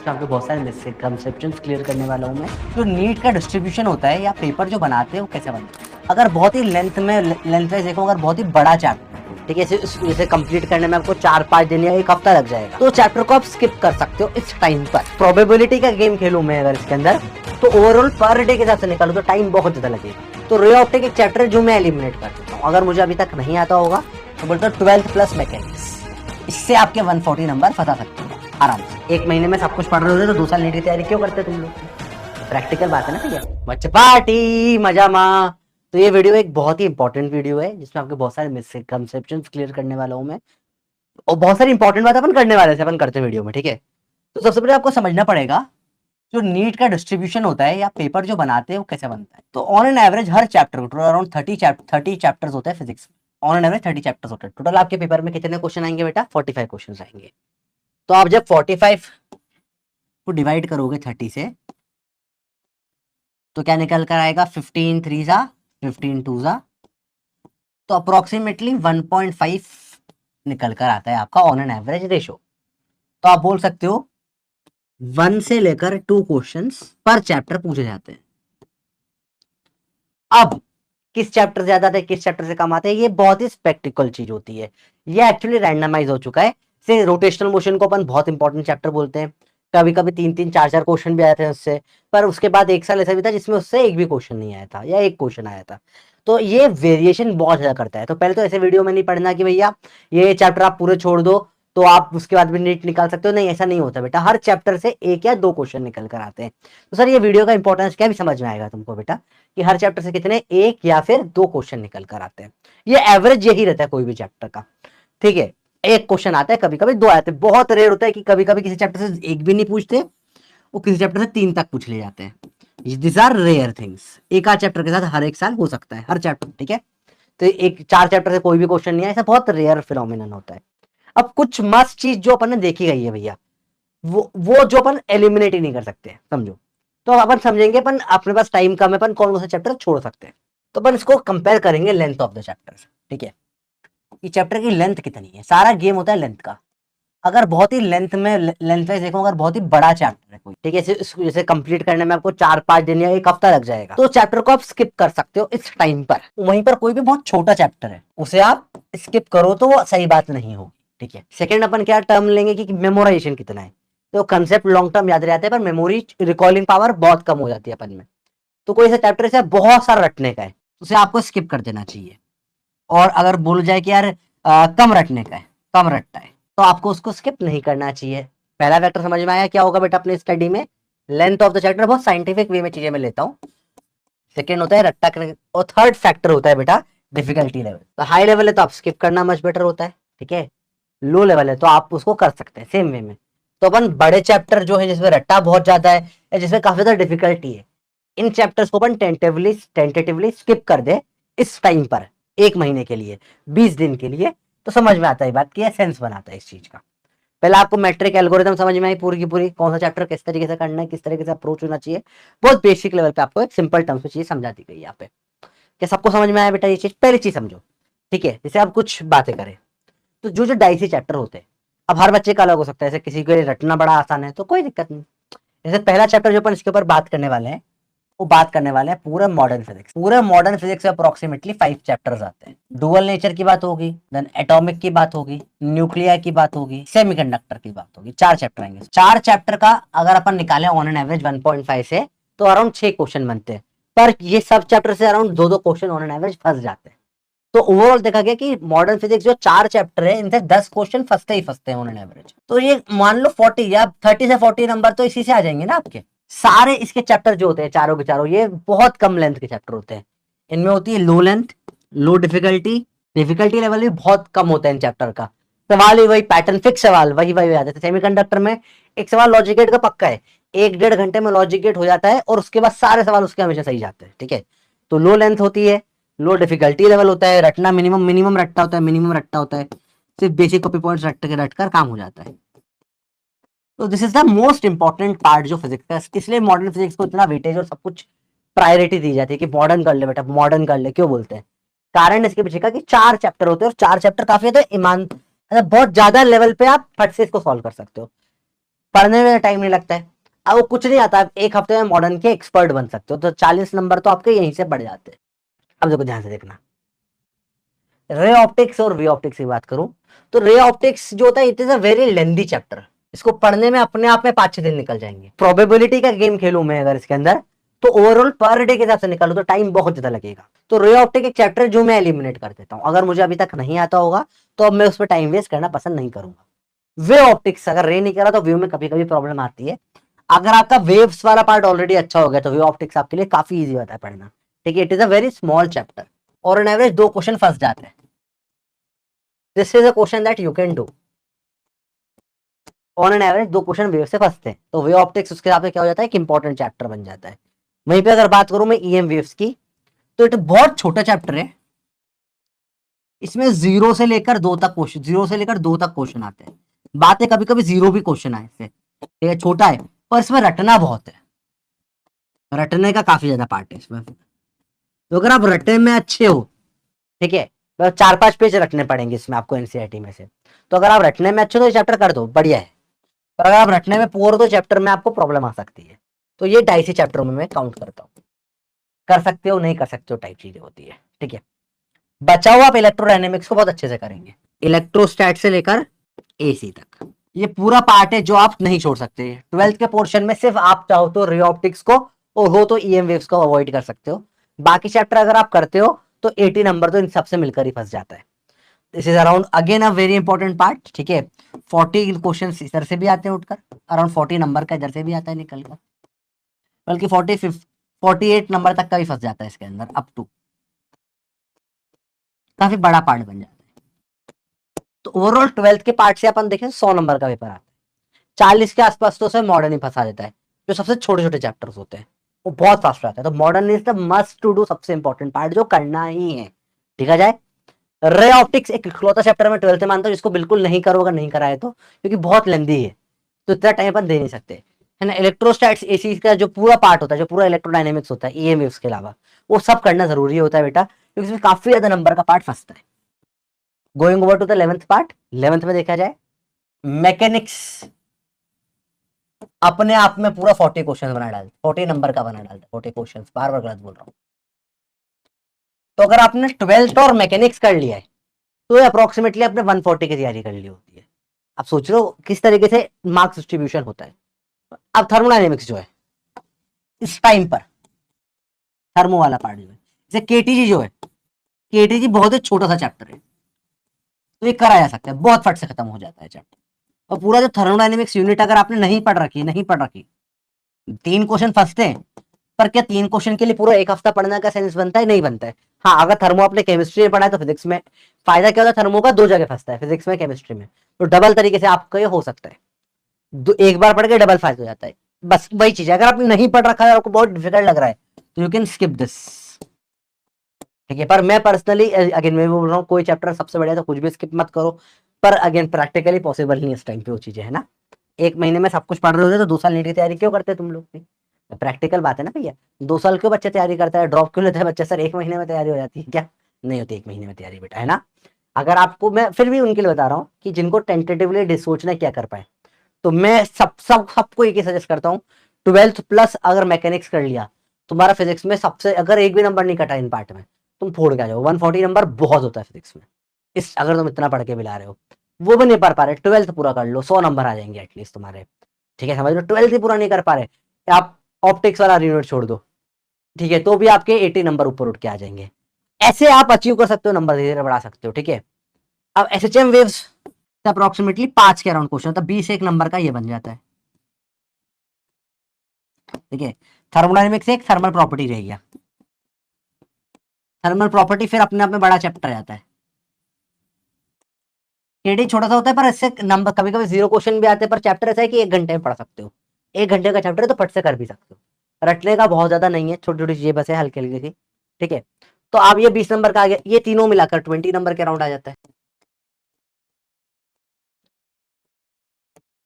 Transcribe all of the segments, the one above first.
जिसमें आपको बहुत सारे मिसकंसेप्शंस क्लियर करने वाला हूँ मैं। जो नीट का डिस्ट्रीब्यूशन होता है या पेपर जो बनाते हैं वो कैसे बनता है। अगर बहुत ही लेंथ वाइज देखो, अगर बहुत ही बड़ा चैप्टर, ठीक है, इसे कंप्लीट करने में आपको 4-5 दिन या एक हफ्ता लग जाएगा, तो चैप्टर को आप स्किप कर सकते हो इस टाइम पर। प्रोबेबिलिटी का गेम खेलूं मैं अगर इसके अंदर, तो ओवरऑल पर डे के हिसाब से निकालू तो टाइम बहुत ज्यादा लगेगा। तो रे ऑप्टिक एक चैप्टर है जो मैं एलिमिनेट कर देता हूँ। अगर मुझे अभी तक नहीं आता होगा तो बोलता हूँ 12th प्लस मैकेनिक्स, इससे आपके 140 नंबर फंसा सकते हैं आराम से। एक महीने में सब कुछ पढ़ रहे होते तो 2 साल नीट की तैयारी क्यों करते तुम लोग? प्रैक्टिकल बात है ना भैया। मच पार्टी मजा माँ। तो ये वीडियो एक बहुत ही इंपॉर्टेंट वीडियो है जिसमें आपके बहुत सारे मिसकंसेप्शंस क्लियर करने वाला हूँ मैं, और बहुत सारी इंपॉर्टेंट बात अपन करने वाले थे, अपन करते वीडियो में, ठीक है। तो सबसे पहले आपको समझना पड़ेगा जो नीट का डिस्ट्रीब्यूशन होता है या पेपर जो बनाते हैं वो कैसे बनता है। तो on an average her chapter को अराउंड 30 चैप्टर्स होते हैं फिजिक्स में। ऑन एन एवरेज 30 चैप्टर्स होते हैं। टोटल आपके पेपर में कितने क्वेश्चन आएंगे बेटा? 45 क्वेश्चन आएंगे। तो आप जब 45 को डिवाइड करोगे 30 से तो क्या निकल कर आएगा? 15 3 जा 15 2 जा, तो अप्रोक्सीमेटली 1.5 निकल कर आता है आपका ऑन एन एवरेज रेशो। तो आप बोल सकते हो 1 से लेकर 2 क्वेश्चंस पर चैप्टर पूछे जाते हैं। अब किस चैप्टर से ज्यादा थे, किस चैप्टर से कम आते हैं, ये बहुत ही स्पेक्टिकल चीज होती है। ये एक्चुअली रैंडमाइज हो चुका है। से रोटेशनल मोशन को अपन बहुत इंपॉर्टेंट चैप्टर बोलते हैं। कभी कभी 3-3 4-4 क्वेश्चन भी आए थे उससे, पर उसके बाद एक साल ऐसा भी था जिसमें उससे एक भी क्वेश्चन नहीं आया था या एक क्वेश्चन आया था। तो ये वेरिएशन बहुत ज्यादा करता है। तो पहले तो ऐसे वीडियो में नहीं पढ़ना कि भैया ये चैप्टर आप पूरे छोड़ दो तो आप उसके बाद भी नीट निकाल सकते हो। नहीं, ऐसा नहीं होता बेटा। हर चैप्टर से 1 या 2 क्वेश्चन निकल कर आते हैं। तो सर ये वीडियो का इंपॉर्टेंस क्या भी समझ में आएगा तुमको बेटा, कि हर चैप्टर से कितने 1 या फिर 2 क्वेश्चन निकल कर आते हैं। ये एवरेज यही रहता है कोई भी चैप्टर का, ठीक है। एक क्वेश्चन आता है, कभी कभी 2 आते हैं। बहुत रेयर होता है कि कभी कभी किसी चैप्टर से 1 भी नहीं पूछते, वो किसी चैप्टर से 3 तक पूछ ले जाते हैं। This are rare things. एक आध चैप्टर के साथ हर एक साल हो सकता है, हर चैप्टर, ठीक है। तो एक 4 चैप्टर से कोई भी क्वेश्चन नहीं है, ऐसा बहुत रेयर फिनोमिनन होता है। अब कुछ मस्ट चीज जो अपन ने देखी गई है भैया, वो जो अपन एलिमिनेट ही नहीं कर सकते, समझो। तो अपन समझेंगे, अपन अपने पास टाइम कम है, अपन कौन सा चैप्टर छोड़ सकते हैं। तो अपन इसको कंपेयर करेंगे लेंथ ऑफ द चैप्टर, ठीक है। ये चैप्टर की लेंथ कितनी है, सारा गेम होता है लेंथ का। अगर बहुत ही लेंथ वाइज देखो, अगर बहुत ही बड़ा चैप्टर है कोई, ठीक है, इसे कंप्लीट करने में आपको 4-5 दिन या एक हफ्ता लग जाएगा, तो चैप्टर को आप स्किप कर सकते हो इस टाइम पर। वहीं पर कोई भी बहुत छोटा चैप्टर है उसे आप स्किप करो तो वो सही बात नहीं होगी, ठीक है। सेकंड अपन क्या टर्म लेंगे कि मेमोराइजेशन कितना है। तो कंसेप्ट लॉन्ग टर्म याद रहते हैं, पर मेमोरी रिकॉलिंग पावर बहुत कम हो जाती है अपन में। तो कोई सा चैप्टर से बहुत सारा रटने का है, उसे आपको स्किप कर देना चाहिए। और अगर बोल जाए कि यार कम रटने का है, कम रटता है, तो आपको उसको स्किप नहीं करना चाहिए। पहला फैक्टर समझ में आया क्या होगा बेटा अपने स्टडी में? Length of the chapter. बहुत साइंटिफिक वे में चीजें मैं लेता हूँ। सेकेंड होता है रट्टा करने, और थर्ड फैक्टर होता है बेटा डिफिकल्टी लेवल। तो हाई लेवल है तो आप स्किप करना मच बेटर होता है, ठीक है। लो लेवल है तो आप उसको कर सकते हैं सेम वे में। तो अपन बड़े चैप्टर जो है जिसमें रट्टा बहुत ज्यादा है या जिसमें काफी ज्यादा डिफिकल्टी है, इन चैप्टर्स को अपन टेंटेटिवली स्किप कर दे इस टाइम पर, 1 महीने के लिए, 20 दिन के लिए, तो समझ में आता है बात की, सेंस बनाता है इस चीज का। पहले आपको मैट्रिक एल्गोरिथम समझ में आई पूरी की पूरी, कौन सा चैप्टर किस तरीके से करना है, किस तरीके से अप्रोच होना चाहिए। बहुत बेसिक लेवल पे आपको एक सिंपल टर्म्स में चीज समझा दी गई यहाँ पे। क्या सबको समझ में आया बेटा ये चीज? पहली चीज समझो, ठीक है। जैसे आप कुछ बातें करें तो जो जो डाइसी चैप्टर होते हैं, अब हर बच्चे का अलग हो सकता है। जैसे किसी को रटना बड़ा आसान है तो कोई दिक्कत नहीं। जैसे पहला चैप्टर जो अपन इसके ऊपर बात करने वाले हैं, वो बात करने वाले हैं पूरा मॉडर्न फिजिक्स। पूरे मॉडर्न फिजिक्स में अप्रोक्सीमेटली 5 चैप्टर्स आते हैं। डुअल नेचर की बात होगी, देन एटॉमिक की बात होगी, न्यूक्लियर की बात होगी, सेमीकंडक्टर की बात होगी। 4 चैप्टर आएंगे। 4 चैप्टर का अगर अपन निकालें ऑन एन एवरेज 1.5 से, तो अराउंड 6 क्वेश्चन बनते हैं। पर ये सब चैप्टर से around 2-2 question on an average फंस जाते हैं। तो ओवरऑल देखा गया कि मॉडर्न फिजिक्स जो 4 चैप्टर है, इनसे 10 क्वेश्चन फंसते ही फंसते हैं ऑन एन एवरेज। तो ये मान लो 40 या 30 से 40 नंबर तो इसी से आ जाएंगे ना आपके। सारे इसके चैप्टर जो होते हैं चारों के चारों, ये बहुत कम लेंथ के चैप्टर होते हैं। इनमें होती है लो लेंथ, लो डिफिकल्टी, डिफिकल्टी लेवल भी बहुत कम होता है इन चैप्टर का। सवाल ही वही पैटर्न, फिक्स सवाल वही वही आ जाते हैं। सेमीकंडक्टर में एक सवाल लॉजिक गेट का पक्का है, 1-1.5 घंटे में लॉजिक गेट हो जाता है, और उसके बाद सारे सवाल उसके हमेशा सही जाते हैं, ठीक है। तो लो लेंथ होती है, लो डिफिकल्टी लेवल होता है, रटना मिनिमम रटता होता है, मिनिमम रटता होता है। सिर्फ बेसिक कॉपी पॉइंट्स रट कर काम हो जाता है। तो this is the most important part जो फिजिक्स का, इसलिए मॉडर्न फिजिक्स को इतना वेटेज और सब कुछ प्रायोरिटी दी जाती है कि मॉडर्न कर ले बेटा, मॉडर्न कर ले। क्यों बोलते हैं? कारण इसके पीछे का कि 4 चैप्टर होते हैं, और 4 चैप्टर काफी होते हैं। ईमान बहुत ज्यादा लेवल पे आप फट से इसको सॉल्व कर सकते हो। पढ़ने में टाइम नहीं लगता है। अब वो कुछ नहीं आता, आप एक हफ्ते में मॉडर्न के एक्सपर्ट बन सकते हो, तो 40 नंबर तो आपके यहीं से बढ़ जाते हैं। अब देखो ध्यान से देखना, रे ऑप्टिक्स और वे ऑप्टिक्स की बात करूं, तो रे ऑप्टिक्स जो होता है it is a very lengthy chapter. इसको पढ़ने में अपने आप में 5-6 दिन निकल जाएंगे। प्रोबेबिलिटी का गेम खेलूं मैं अगर इसके अंदर, तो ओवरऑल पर डे के हिसाब से निकालू तो टाइम बहुत ज्यादा लगेगा। तो रे ऑप्टिक एक चैप्टर जो मैं एलिमिनेट कर देता हूं, अगर मुझे अभी तक नहीं आता होगा तो अब मैं उस पर टाइम वेस्ट करना पसंद नहीं करूंगा। वे ऑप्टिक्स अगर रे नहीं करा तो व्यू में कभी कभी प्रॉब्लम आती है। अगर आपका वेव्स वाला पार्ट ऑलरेडी अच्छा हो गया तो वे ऑप्टिक्स आपके लिए काफी इजी होता है पढ़ना। ठीक है, it is a very small chapter और ऑन एवरेज 2 क्वेश्चन फंस जाते हैं। This is a question that you can do. On an average 2 question wave से फंसते हैं, तो वेव ऑप्टिक्स उसके हिसाब से क्या हो जाता है, एक इंपॉर्टेंट चैप्टर बन जाता है। वहीं पे अगर बात करूं मैं ईएम वेव्स की, तो ये बहुत छोटा चैप्टर है। इसमें 0 से लेकर 2 आते हैं। बात है कभी कभी 0 भी क्वेश्चन आए इससे, ठीक है, छोटा है पर इसमें रटना बहुत है। रटने का काफी ज्यादा पार्ट है इसमें। तो अगर आप रटने में अच्छे हो, ठीक है, तो 4-5 पेज रटने पड़ेंगे इसमें आपको एनसीईआरटी में से। तो अगर आप रटने में अच्छे हो तो ये चैप्टर कर दो, बढ़िया है। पर अगर आप रटने में पुअर हो तो चैप्टर में आपको प्रॉब्लम आ सकती है। तो ये 2.5 चैप्टरों में मैं काउंट करता हूँ। कर सकते हो नहीं कर सकते हो टाइप चीजें होती है, ठीक है। बचा हुआ आप इलेक्ट्रोडायनेमिक्स को बहुत अच्छे से करेंगे, इलेक्ट्रोस्टैट से लेकर एसी तक। ये पूरा पार्ट है जो आप नहीं छोड़ सकते। 12th के पोर्शन में सिर्फ आप चाहो तो रे ऑप्टिक्स को और हो तो ईएम वेव्स को अवॉइड कर सकते हो। बाकी चैप्टर अगर आप करते हो तो 80 नंबर तो इन सबसे मिलकर ही फंस जाता है। This is around again a very important part, ठीक है। 40 क्वेश्चन इधर से भी आते हैं उठकर, अराउंड 40 नंबर का इधर से भी आता है निकल कर, बल्कि 48 नंबर तक का भी फंस जाता है इसके अंदर अप टू। काफी बड़ा पार्ट बन जाता है। तो ओवरऑल 12th के पार्ट से अपन देखें 100 नंबर का पेपर आता है। 40 के आसपास तो उसे मॉडर्न ही फंसा देता है, जो सबसे छोटे छोटे चैप्टर्स होते हैं वो बहुत फास्ट रहता है। तो modern is the must to do, सबसे इंपॉर्टेंट पार्ट जो करना ही है। ठीक है जाए, रे ऑप्टिक्स एक इकलौता चैप्टर में 12th में मानता हूँ जिसको बिल्कुल नहीं करोगे, नहीं कराए तो, क्योंकि बहुत लेंदी है, तो इतना टाइम अपन दे नहीं सकते, है ना। इलेक्ट्रोस्टैट्स एसी का जो पूरा पार्ट होता है, जो पूरा इलेक्ट्रोडायनेमिक्स होता है ईएमएफ के अलावा, वो सब करना जरूरी होता है बेटा, क्योंकि इसमें काफी ज्यादा नंबर का पार्ट फंसता है। Going over to the 11th part, 11th में देखा जाए मैकेनिक्स अपने आप में पूरा 40 क्वेश्चन बना डालता, 40 नंबर का बना डालता, 40 क्वेश्चन, बार बार गलत बोल रहा हूँ। तो अगर आपने 12th और मैकेनिक्स कर लिया है तो अप्रोक्सीमेटली आपने 140 की तैयारी कर ली होती है। आप सोच रहे हो किस तरीके से मार्क्स डिस्ट्रीब्यूशन होता है। अब थर्मोडायनेमिक्स जो है इस टाइम पर, थर्मो वाला पार्ट जो है, जैसे केटीजी जो है, केटीजी बहुत ही छोटा सा चैप्टर है, तो ये करा जा सकता है, बहुत फट से खत्म हो जाता है चैप्टर। और पूरा जो थर्मोडायनेमिक्स यूनिट अगर आपने नहीं पढ़ रखी 3 क्वेश्चन फंसते हैं। पर क्या 3 क्वेश्चन के लिए पूरा एक हफ्ता पढ़ने का सेंस बनता है? नहीं बनता है। हाँ, अगर थर्मो आपने केमिस्ट्री में पढ़ा है तो फिजिक्स में फायदा क्या होता है, थर्मो का 2 जगह फंसता है, फिजिक्स में केमिस्ट्री में, तो डबल तरीके से आपका ये हो सकता है। एक बार पढ़ के डबल फायदा हो जाता है। बस वही चीज है, अगर आपने नहीं पढ़ रखा है, आपको बहुत डिफिकल्ट लग रहा है, तो यू कैन स्किप दिस, ठीक है। पर मैं पर्सनली अगेन मैं बोल रहा हूँ, कोई चैप्टर सबसे बढ़िया तो कुछ भी स्किप मत करो। पर अगेन प्रैक्टिकली पॉसिबल नहीं इस टाइम पे वो चीजें, है ना। 1 महीने में सब कुछ पढ़ रहे होते तो 2 साल नीट की तैयारी क्यों करते तुम लोग भी? प्रैक्टिकल बात है ना भैया। 2 साल क्यों बच्चे तैयारी करता है, ड्रॉप क्यों लेता है बच्चा? सर 1 महीने में तैयारी हो जाती है क्या? नहीं होती 1 महीने में तैयारी बेटा, है ना। अगर आपको, मैं फिर भी उनके लिए बता रहा हूँ कि जिनको टेंटेटिवली सोचना क्या कर पाए, तो मैं सबको एक ही सजेस्ट करता हूँ, 12th प्लस अगर मैकेनिक्स कर लिया, तुम्हारा फिजिक्स में सबसे अगर एक भी नंबर नहीं कटा इन पार्ट में, तुम फोड़ के आ जाओ। 140 नंबर बहुत होता है फिजिक्स में, इस अगर तुम इतना पढ़ के भी ला रहे हो, वो भी नहीं पढ़ पा रहे, 12th पूरा कर लो, 100 नंबर आ जाएंगे एटलीस्ट तुम्हारे। ठीक है, समझ लो, 12th ही पूरा नहीं कर पा रहे, आप ऑप्टिक्स वाला यूनिट छोड़ दो, ठीक है, तो भी आपके 80 नंबर ऊपर उठ के आ जाएंगे। ऐसे आप अचीव कर सकते हो, नंबर धीरे धीरे बढ़ा सकते हो, ठीक है। अब एसएचएम वेव्स अप्रोक्सीमेटली 5 के अराउंड क्वेश्चन, तो 20 एक नंबर का ये बन जाता है, ठीक है। थर्मोडायनेमिक्स एक थर्मल प्रॉपर्टी रह गया, थर्मल प्रॉपर्टी फिर अपने आप में बड़ा चैप्टर जाता है। केडी छोटा सा होता है पर इससे नंबर कभी कभी 0 क्वेश्चन भी आते हैं, पर चैप्टर ऐसा है कि 1 घंटे में पढ़ सकते हो। 1 घंटे का चैप्टर है तो फट से कर भी सकते हो, रटने का बहुत ज्यादा नहीं है, छोटी छोटी चीजें बस है हल्के हल्के की, ठीक है। तो आप ये 20 नंबर का आ गया, ये तीनों मिलाकर 20 नंबर के अराउंड आ जाता है।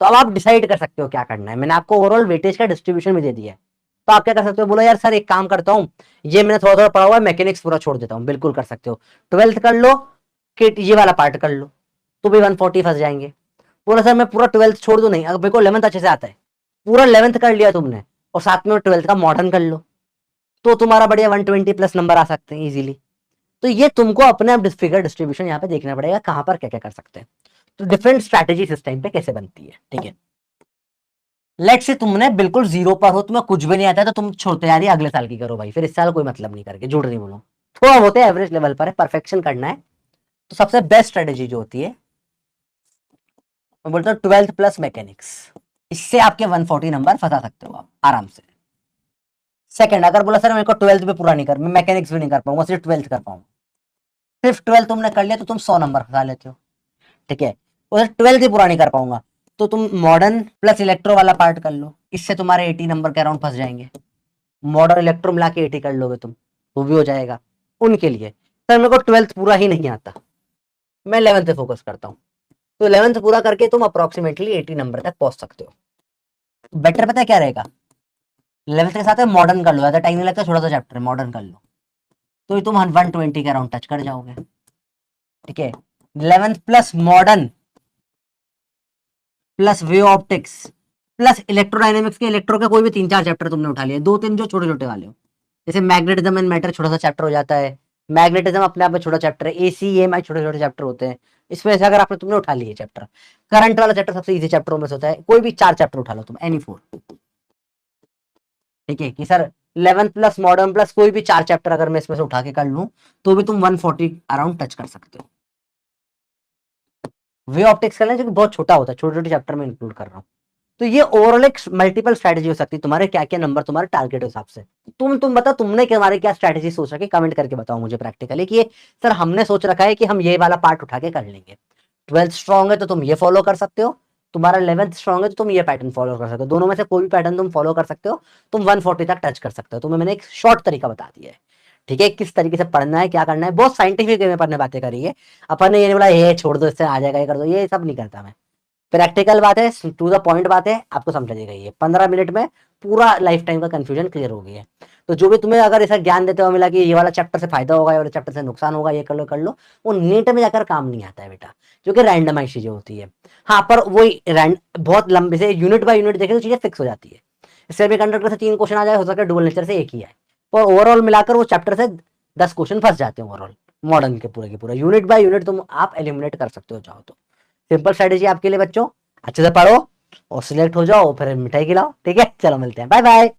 तो अब आप डिसाइड कर सकते हो क्या करना है, मैंने आपको ओवरऑल वेटेज का डिस्ट्रीब्यूशन भी दे दिया है। तो आप क्या कर सकते हो, बोलो यार सर एक काम करता हूँ, ये मैंने थोड़ा थोड़ा पढ़ा हुआ है, मैकेनिक्स पूरा छोड़ देता हूँ, बिल्कुल कर सकते हो। 12th कर लो, किट ये वाला पार्ट कर लो, तो भी 140 फंस जाएंगे। पूरा सर मैं पूरा 12th छोड़ दूं, नहीं, अगर मेरे को 11th अच्छे से आता है, पूरा 11th कर लिया तुमने और साथ में 12th का मॉडर्न कर लो, तो तुम्हारा बढ़िया 120 प्लस नंबर आ सकते हैं इजीली। तो ये तुमको अपने फिगर डिस्ट्रीब्यूशन यहाँ पे देखना पड़ेगा, कहां पर क्या क्या कर सकते हैं। तो डिफरेंट स्ट्रैटेजी इस टाइम पे कैसे बनती है, ठीक है। लेट से तुमने बिल्कुल जीरो पर हो, तुम्हें कुछ भी नहीं आता है, तो तुम छोड़ तैयारी अगले साल की करो भाई, फिर इस साल कोई मतलब नहीं करके, झूठ नहीं बोलो। थोड़ा होते हैं एवरेज लेवल पर है, परफेक्शन करना है, तो सबसे बेस्ट स्ट्रेटेजी जो होती है मैं बोलता हूँ 12th प्लस मैकेनिक्स। इससे आपके 140 नंबर फंसा सकते हो आप आराम से। सेकंड, अगर बोला सर मेरे को 12th भी पूरा नहीं कर, मैं मैकेनिक्स भी नहीं कर पाऊंगा, सिर्फ 12th कर पाऊंगा, सिर्फ 12th तुमने कर लिया तो तुम 100 नंबर फंसा लेते हो, ठीक है। और 12th ही पूरा नहीं कर पाऊंगा तो तुम मॉडर्न प्लस इलेक्ट्रो वाला पार्ट कर लो, इससे तुम्हारे 80 नंबर के अराउंड फंस जाएंगे। मॉडर्न इलेक्ट्रो मिला के 80 कर लोगे तुम, वो भी हो जाएगा उनके लिए। सर मेरे को 12th पूरा ही नहीं आता, मैं 11th पे फोकस करता हूँ, तो 11th पूरा करके तुम अप्रोक्सीमेटली 80 नंबर तक पहुंच सकते हो। बेटर पता है क्या रहेगा, 11th के साथ मॉडर्न कर लो, ज्यादा टाइम नहीं लगता, छोटा सा चैप्टर मॉडर्न कर लो, तो तुम 120 के अराउंड टच कर जाओगे, ठीक है। 11th प्लस मॉडर्न प्लस वे ऑप्टिक्स प्लस इलेक्ट्रोडायनेमिक्स के इलेक्ट्रो के कोई भी 3-4 चैप्टर तुमने उठा लिए, 2-3 जो छोटे छोटे वाले हो, जैसे मैग्नेटिज्म एंड मैटर छोटा सा चैप्टर हो जाता है, मैग्नेटिज्म अपने आप में छोटा चैप्टर है, एसीएमआई छोटे छोटे चैप्टर होते हैं, इस वजह से अगर आपने तुमने उठा लिए चैप्टर, करंट वाला चैप्टर सबसे इजी चैप्टरों में से होता है, कोई भी 4 चैप्टर उठा लो तुम, एनी 4, ठीक है, कि sir 11th plus modern plus कोई भी 4 चैप्टर अगर मैं इसमें से उठा के कर लूं तो भी तुम 140 अराउंड टच कर सकते हो। वे ऑप्टिक्स करना जो कि बहुत छोटा होता है, छोटे छोटे चैप्टर में इंक्लूड कर रहा हूँ। तो ये ओवरऑल एक मल्टीपल स्ट्रेटेजी हो सकती है, तुम्हारे क्या क्या नंबर तुम्हारे टारगेट के हिसाब से। तुम बताओ तुमने हमारे क्या स्ट्रेटेजी सोच रखी, कमेंट करके बताओ मुझे प्रैक्टिकली कि सर हमने सोच रखा है कि हम ये वाला पार्ट उठा के कर लेंगे। 12th स्ट्रॉन्ग है तो तुम ये फॉलो कर सकते हो, तुम्हारा 11th स्ट्रॉन्ग है तो तुम ये पैटर्न फॉलो कर सकते हो, दोनों में से कोई भी पैटर्न तुम फॉलो कर सकते हो, तुम 140 तक टच कर सकते हो। तुम्हें मैंने एक शॉर्ट तरीका बता दिया है, ठीक है, किस तरीके से पढ़ना है, क्या करना है, बहुत साइंटिफिक वे में पढ़ने बातें करी है अपन ने, ये नहीं बोला ये छोड़ दो इससे आ जाएगा, ये कर दो, ये सब नहीं करता मैं। प्रैक्टिकल बात है, टू द पॉइंट बात है, आपको समझ जाएगा, ये 15 मिनट में पूरा लाइफ टाइम का कंफ्यूजन क्लियर हो गया है। तो जो भी तुम्हें अगर ऐसा ज्ञान देते हुए मिला कि ये वाला चैप्टर से फायदा होगा, ये वाला चैप्टर से नुकसान होगा, ये कर लो, वो नीट में जाकर काम नहीं आता है बेटा, क्योंकि रैंडमाइज चीजें होती है। हाँ, पर वही बहुत लंबे से यूनिट बाय यूनिट देखे तो चीजें फिक्स हो जाती है। सेमी कंडक्टर से 3 क्वेश्चन आ जाए, हो सकता है डुअल नेचर से एक ही आए, पर ओवरऑल मिलाकर वो चैप्टर से 10 क्वेश्चन फंस जाते हैं ओवरऑल मॉडर्न के पूरे यूनिट बाय यूनिट तुम आप एलिमिनेट कर सकते हो चाहो तो। सिंपल स्ट्रेटेजी आपके लिए बच्चों, अच्छे से पढ़ो और सिलेक्ट हो जाओ, फिर मिठाई खिलाओ, ठीक है, चलो मिलते हैं, बाय बाय।